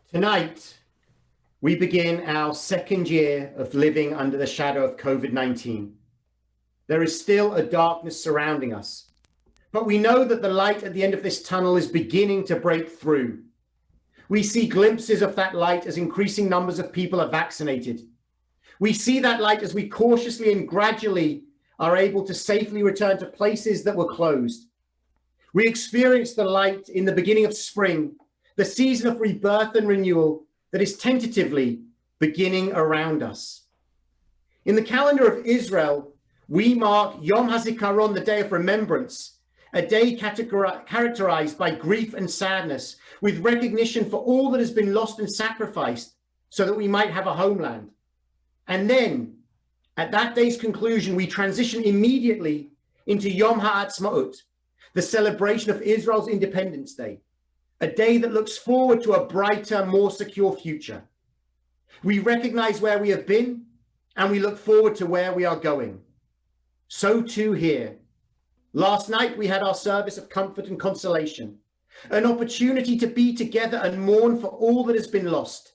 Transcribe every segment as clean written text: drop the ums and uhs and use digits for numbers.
Tonight, we begin our second year of living under the shadow of COVID-19. There is still a darkness surrounding us, but we know that the light at the end of this tunnel is beginning to break through. We see glimpses of that light as increasing numbers of people are vaccinated. We see that light as we cautiously and gradually are able to safely return to places that were closed. We experience the light in the beginning of spring, the season of rebirth and renewal that is tentatively beginning around us. In the calendar of Israel, we mark Yom HaZikaron, the Day of Remembrance, a day characterized by grief and sadness, with recognition for all that has been lost and sacrificed so that we might have a homeland. And then, at that day's conclusion, we transition immediately into Yom HaAtzmaut, the celebration of Israel's Independence Day, a day that looks forward to a brighter, more secure future. We recognize where we have been, and we look forward to where we are going. So too here. Last night, we had our service of comfort and consolation, an opportunity to be together and mourn for all that has been lost.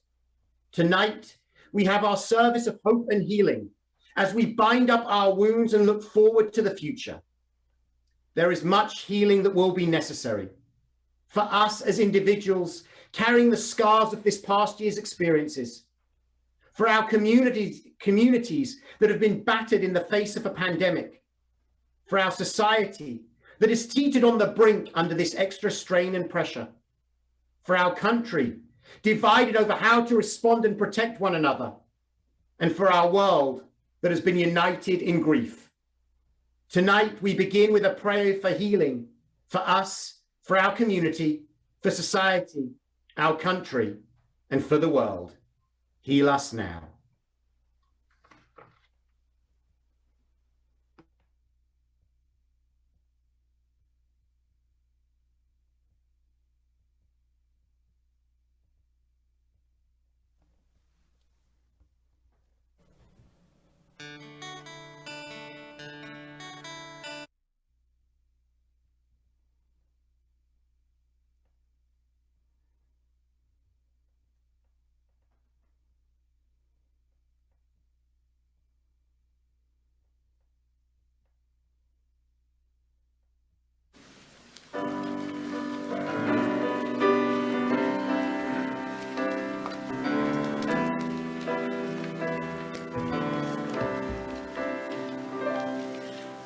Tonight, we have our service of hope and healing as we bind up our wounds and look forward to the future. There is much healing that will be necessary. For us as individuals carrying the scars of this past year's experiences, for our communities that have been battered in the face of a pandemic, for our society that is teetered on the brink under this extra strain and pressure, for our country divided over how to respond and protect one another, and for our world that has been united in grief. Tonight, we begin with a prayer for healing, for us, for our community, for society, our country, and for the world. Heal us now.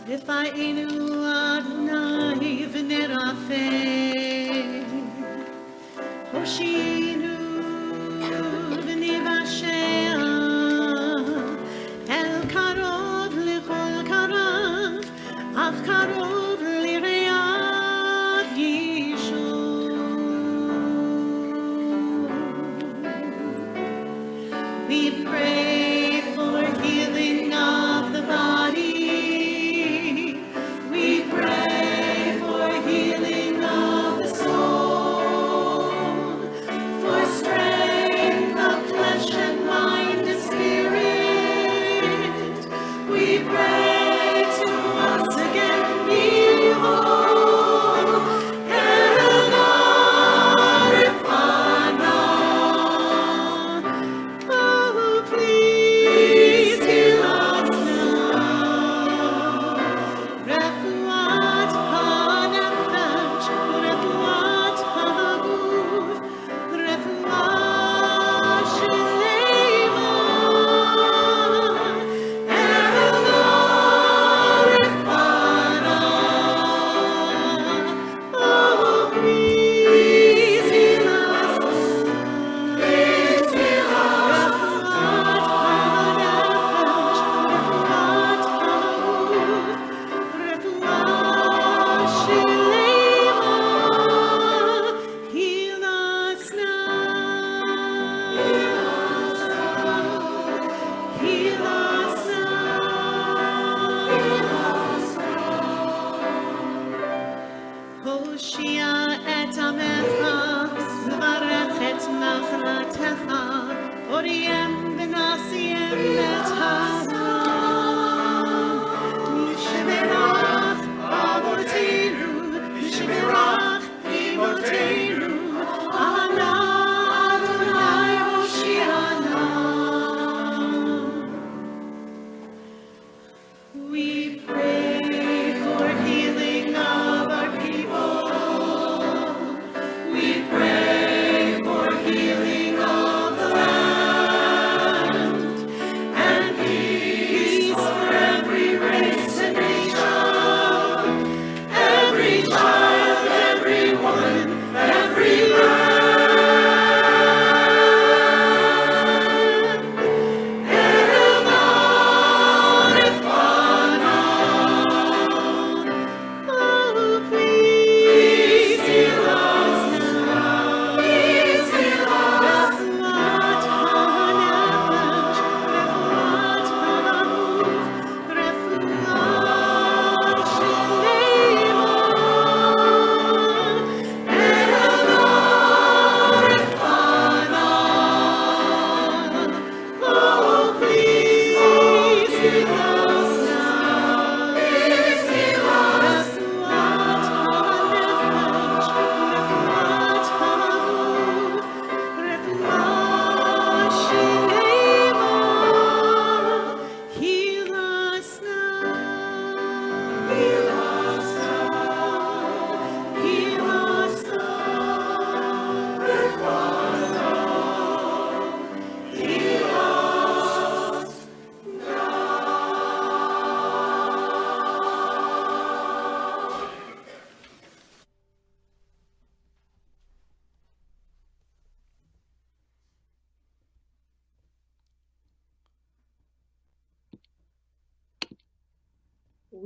V'fa'inu Adonai v'nerafeh, Hoshinu v'nivashea, El karov l'chol karav, ach karov l're'at yishur. We pray for healing of the body. Adonai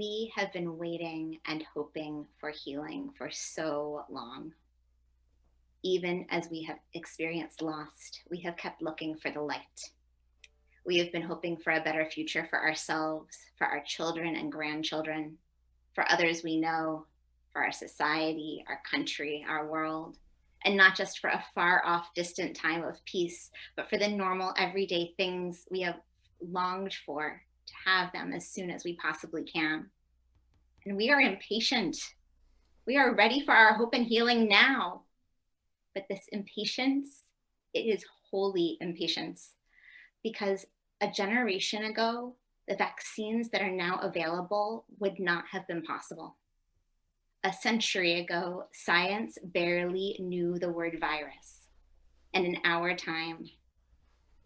We have been waiting and hoping for healing for so long. Even as we have experienced loss, we have kept looking for the light. We have been hoping for a better future for ourselves, for our children and grandchildren, for others we know, for our society, our country, our world, and not just for a far off distant time of peace, but for the normal everyday things we have longed for, to have them as soon as we possibly can. And we are impatient. We are ready for our hope and healing now. But this impatience, it is holy impatience, because a generation ago, the vaccines that are now available would not have been possible. A century ago, science barely knew the word virus. And in our time,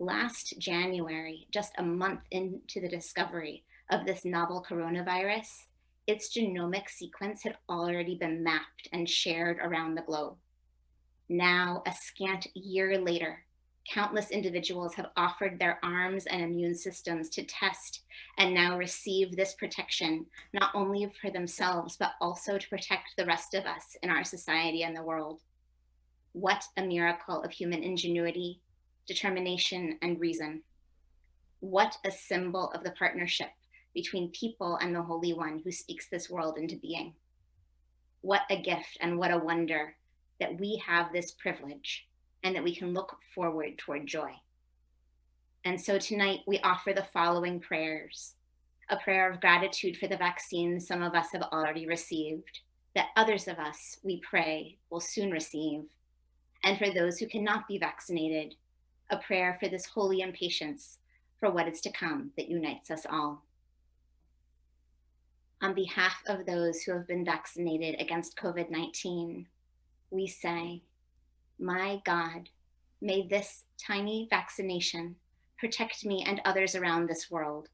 last January, just a month into the discovery of this novel coronavirus, its genomic sequence had already been mapped and shared around the globe. Now, a scant year later, countless individuals have offered their arms and immune systems to test and now receive this protection, not only for themselves, but also to protect the rest of us in our society and the world. What a miracle of human ingenuity, determination, and reason. What a symbol of the partnership between people and the Holy One who speaks this world into being. What a gift and what a wonder that we have this privilege and that we can look forward toward joy. And so tonight we offer the following prayers: a prayer of gratitude for the vaccines some of us have already received, that others of us, we pray, will soon receive. And for those who cannot be vaccinated, a prayer for this holy impatience for what is to come that unites us all. On behalf of those who have been vaccinated against COVID-19, we say, my God, may this tiny vaccination protect me and others around this world.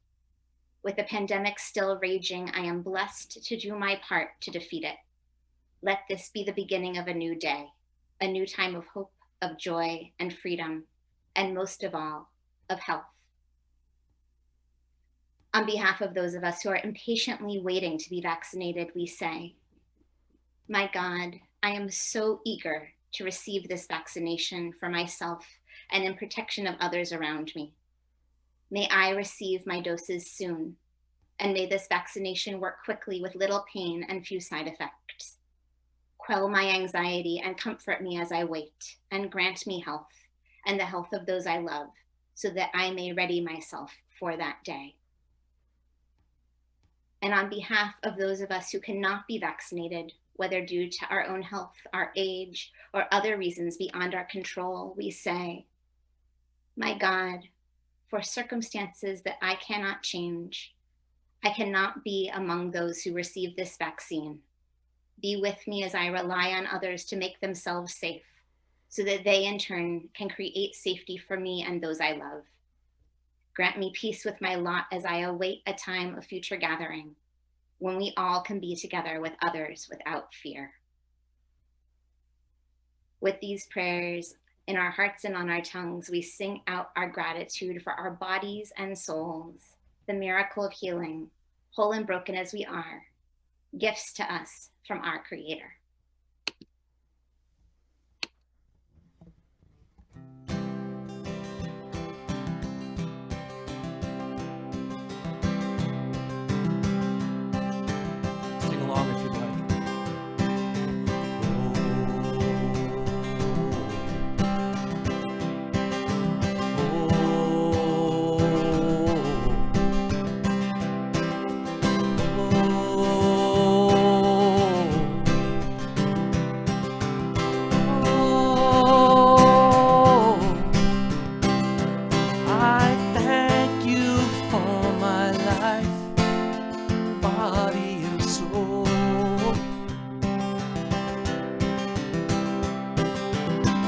With the pandemic still raging, I am blessed to do my part to defeat it. Let this be the beginning of a new day, a new time of hope, of joy and freedom, and most of all, of health. On behalf of those of us who are impatiently waiting to be vaccinated, we say, my God, I am so eager to receive this vaccination for myself and in protection of others around me. May I receive my doses soon, and may this vaccination work quickly with little pain and few side effects. Quell my anxiety and comfort me as I wait, and grant me health and the health of those I love, so that I may ready myself for that day. And on behalf of those of us who cannot be vaccinated, whether due to our own health, our age, or other reasons beyond our control, we say, my God, for circumstances that I cannot change, I cannot be among those who receive this vaccine. Be with me as I rely on others to make themselves safe, so that they in turn can create safety for me and those I love. Grant me peace with my lot as I await a time of future gathering, when we all can be together with others without fear. With these prayers in our hearts and on our tongues, we sing out our gratitude for our bodies and souls, the miracle of healing, whole and broken as we are, gifts to us from our Creator. Sing along if you'd like. I thank you for my life, body and soul.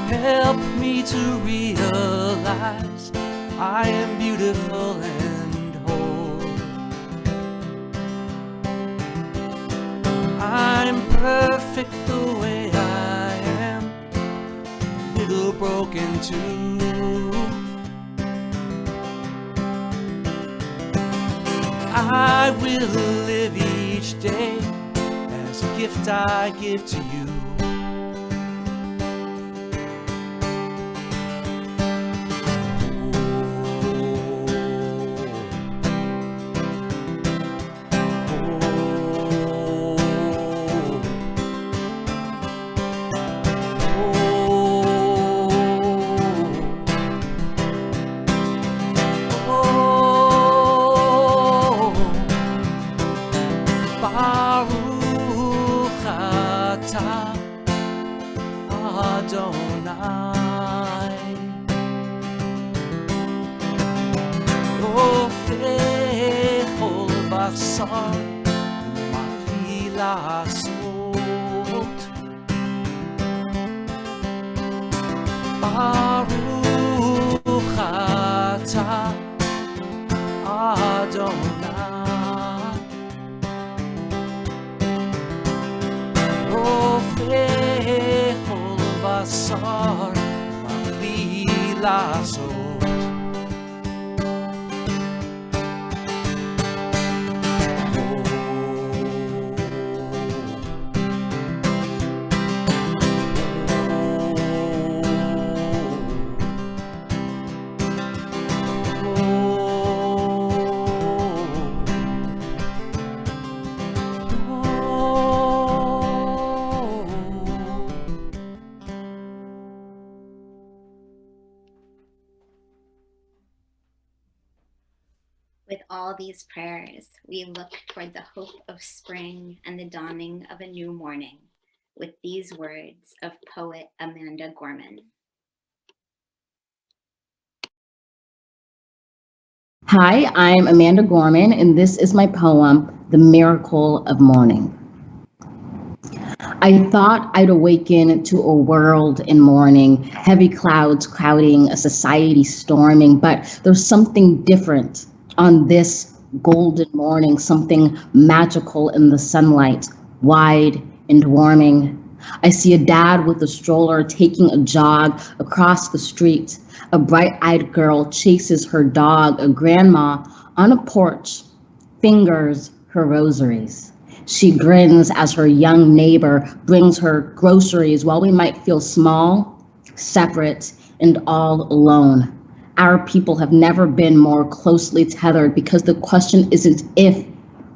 Help me to realize I am beautiful and whole. I'm perfect the way I am, little broken too. I will live each day as a gift I give to you. With all these prayers, we look toward the hope of spring and the dawning of a new morning with these words of poet Amanda Gorman. Hi, I'm Amanda Gorman, and this is my poem, The Miracle of Mourning. I thought I'd awaken to a world in mourning, heavy clouds crowding, a society storming, but there's something different on this golden morning, something magical in the sunlight, wide and warming. I see a dad with a stroller taking a jog across the street. A bright-eyed girl chases her dog. A grandma on a porch fingers her rosaries. She grins as her young neighbor brings her groceries while we might feel small, separate, and all alone. Our people have never been more closely tethered because the question isn't if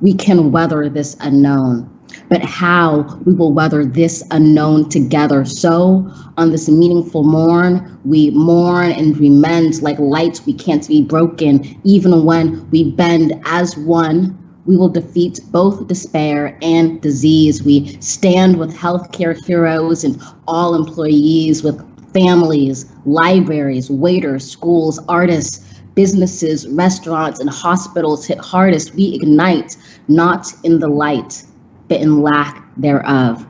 we can weather this unknown, but how we will weather this unknown together. So on this meaningful morn, we mourn and we mend like lights we can't be broken. Even when we bend as one, we will defeat both despair and disease. We stand with healthcare heroes and all employees, with families, libraries, waiters, schools, artists, businesses, restaurants, and hospitals hit hardest. We ignite, not in the light, but in lack thereof.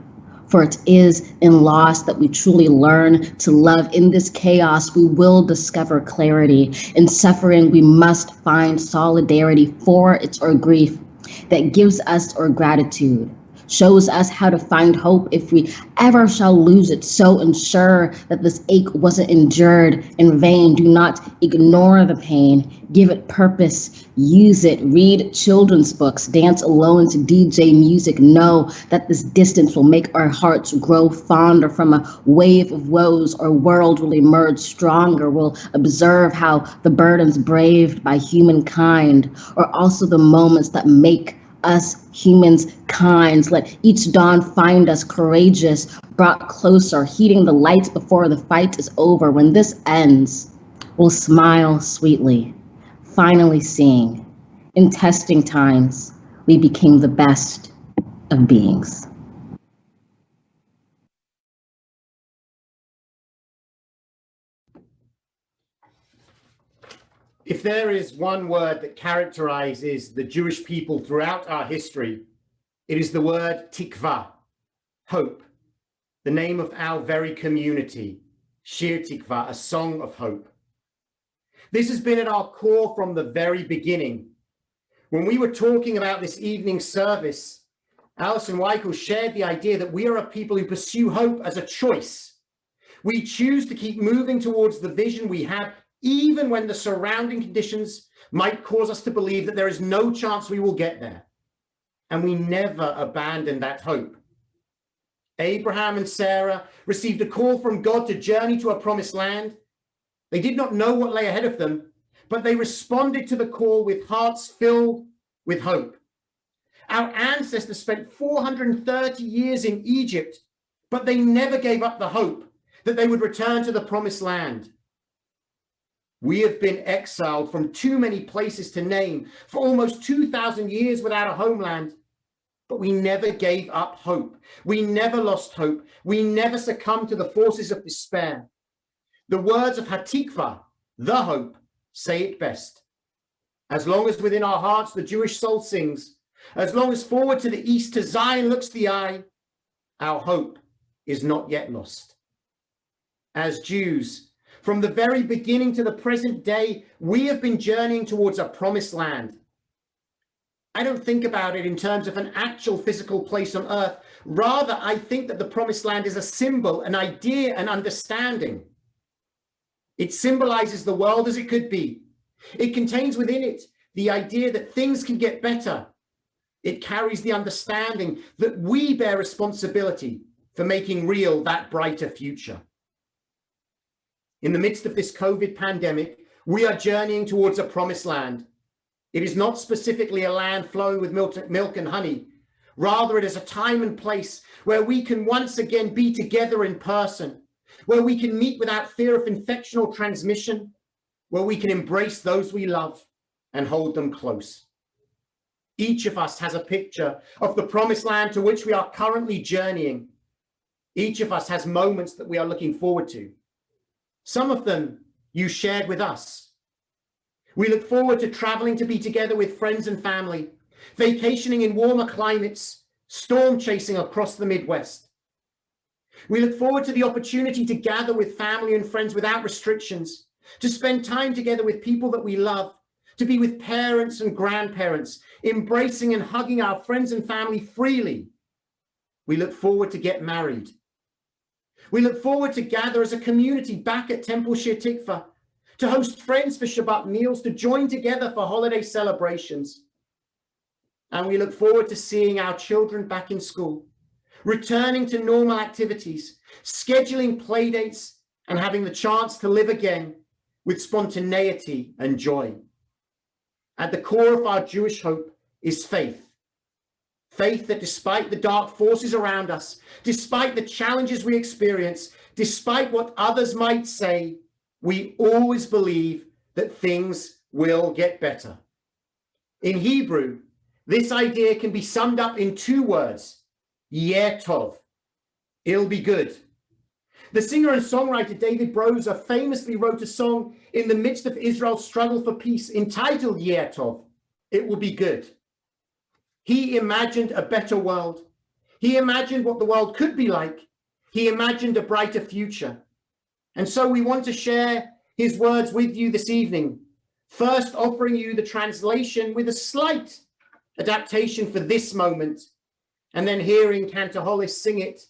For it is in loss that we truly learn to love. In this chaos, we will discover clarity. In suffering, we must find solidarity. For it's our grief that gives us our gratitude, shows us how to find hope if we ever shall lose it. So ensure that this ache wasn't endured in vain. Do not ignore the pain. Give it purpose. Use it. Read children's books. Dance alone to DJ music. Know that this distance will make our hearts grow fonder. From a wave of woes, our world will emerge stronger. We'll observe how the burdens braved by humankind are also the moments that make us humans kind. Let each dawn find us courageous, brought closer, heeding the light before the fight is over. When this ends, we'll smile sweetly, finally seeing in testing times we became the best of beings. If there is one word that characterizes the Jewish people throughout our history, it is the word tikva, hope, the name of our very community, Shir Tikva, a song of hope. This has been at our core from the very beginning. When we were talking about this evening service, Alison Weichel shared the idea that we are a people who pursue hope as a choice. We choose to keep moving towards the vision we have, even when the surrounding conditions might cause us to believe that there is no chance we will get there. and we never abandoned that hope. Abraham and Sarah received a call from God to journey to a promised land. They did not know what lay ahead of them, but they responded to the call with hearts filled with hope. Our ancestors spent 430 years in Egypt, but they never gave up the hope that they would return to the promised land. We have been exiled from too many places to name for almost 2,000 years without a homeland, but we never gave up hope. We never lost hope. We never succumbed to the forces of despair. The words of Hatikva, the hope, say it best. As long as within our hearts the Jewish soul sings, as long as forward to the east to Zion looks the eye, our hope is not yet lost. As Jews, from the very beginning to the present day, we have been journeying towards a promised land. I don't think about it in terms of an actual physical place on earth. Rather, I think that the promised land is a symbol, an idea, an understanding. It symbolizes the world as it could be. It contains within it the idea that things can get better. It carries the understanding that we bear responsibility for making real that brighter future. In the midst of this COVID pandemic, we are journeying towards a promised land. It is not specifically a land flowing with milk and honey. Rather, it is a time and place where we can once again be together in person, where we can meet without fear of infection or transmission, where we can embrace those we love and hold them close. Each of us has a picture of the promised land to which we are currently journeying. Each of us has moments that we are looking forward to. Some of them you shared with us. We look forward to traveling to be together with friends and family, vacationing in warmer climates, storm chasing across the Midwest. We look forward to the opportunity to gather with family and friends without restrictions, to spend time together with people that we love, to be with parents and grandparents, embracing and hugging our friends and family freely. We look forward to get married. We look forward to gather as a community back at Temple Shir Tikva, to host friends for Shabbat meals, to join together for holiday celebrations. And we look forward to seeing our children back in school, returning to normal activities, scheduling play dates, and having the chance to live again with spontaneity and joy. At the core of our Jewish hope is faith. Faith that despite the dark forces around us, despite the challenges we experience, despite what others might say, we always believe that things will get better. In Hebrew, this idea can be summed up in two words, Yeh Tov. It'll be good. The singer and songwriter David Brozer famously wrote a song in the midst of Israel's struggle for peace entitled Yeh Tov. It will be good. He imagined a better world. He imagined what the world could be like. He imagined a brighter future. And so we want to share his words with you this evening, first offering you the translation with a slight adaptation for this moment, and then hearing Cantor Hollis sing it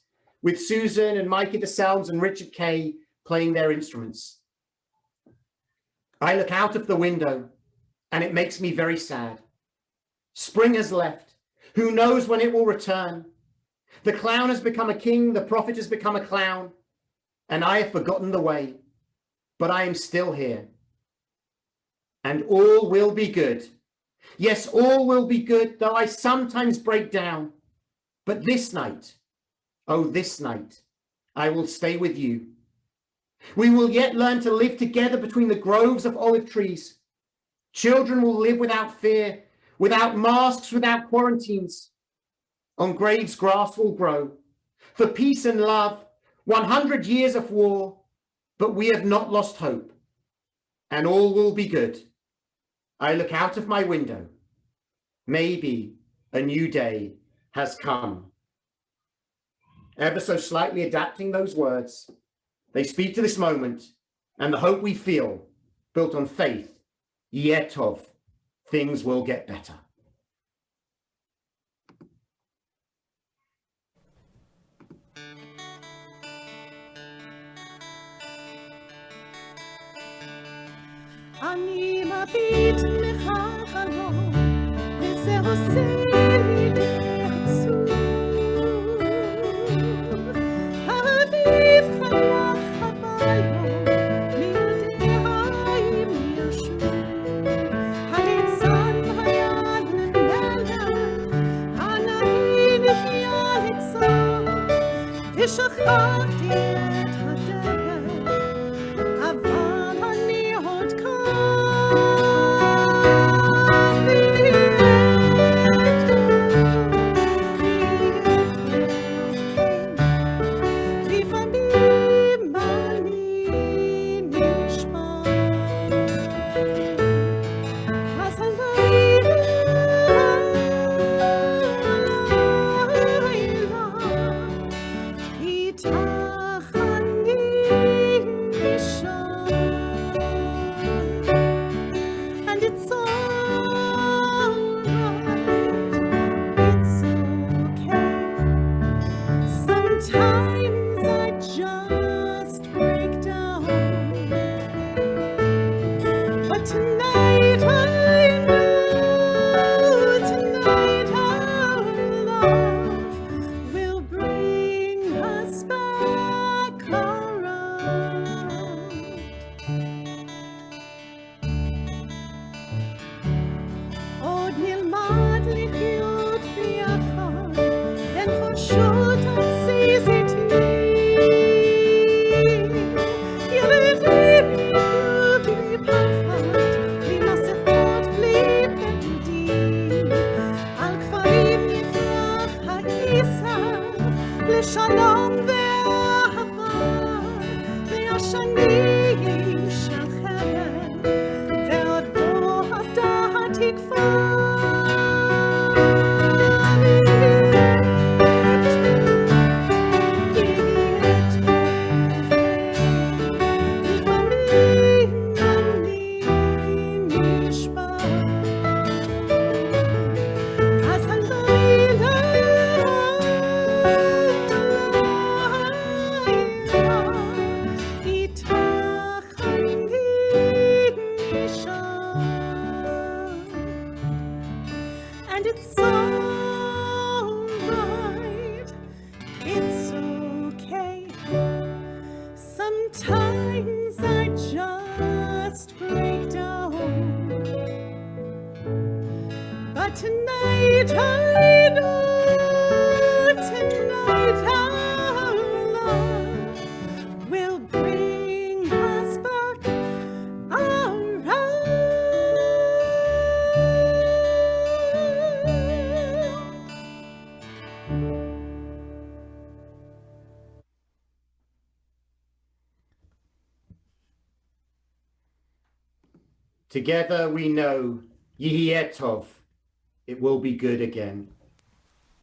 with Susan and Mikey DeSalms and Richard Kay playing their instruments. I look out of the window and it makes me very sad. Spring has left. Who knows when it will return? The clown has become a king, the prophet has become a clown, and I have forgotten the way, but I am still here. And all will be good. Yes, all will be good, though I sometimes break down. But this night, oh, this night, I will stay with you. We will yet learn to live together between the groves of olive trees. Children will live without fear, without masks, without quarantines. On graves, grass will grow. For peace and love, 100 years of war, but we have not lost hope. And all will be good. I look out of my window. Maybe a new day has come. Ever so slightly adapting those words, they speak to this moment and the hope we feel, built on faith, Yeh Tov, things will get better. אני מביט לך חלום, וזה עושה לי ושכחתי את הדרך, אבל אני עוד כאן. לפעמים אני נשמע, אז הלילה איתך אני נשאר. And it's alright, it's okay. Sometimes I just break down, but tonight I know, tonight our love will bring us back around. עוד נלמד לחיות ביחד, בין חולשות תציז איתי. ילדים יחיו בלי פחד, בלי מסכות, בלי בגדים. על כפרים נפרח העשב, לשלום ואהבה, והשנים של חרב, ועוד בוא אתה התקווה. And it's alright, it's okay. Sometimes I just break down, but tonight I know, tonight our love will bring us back around. Together we know, Yehi Tov, it will be good again.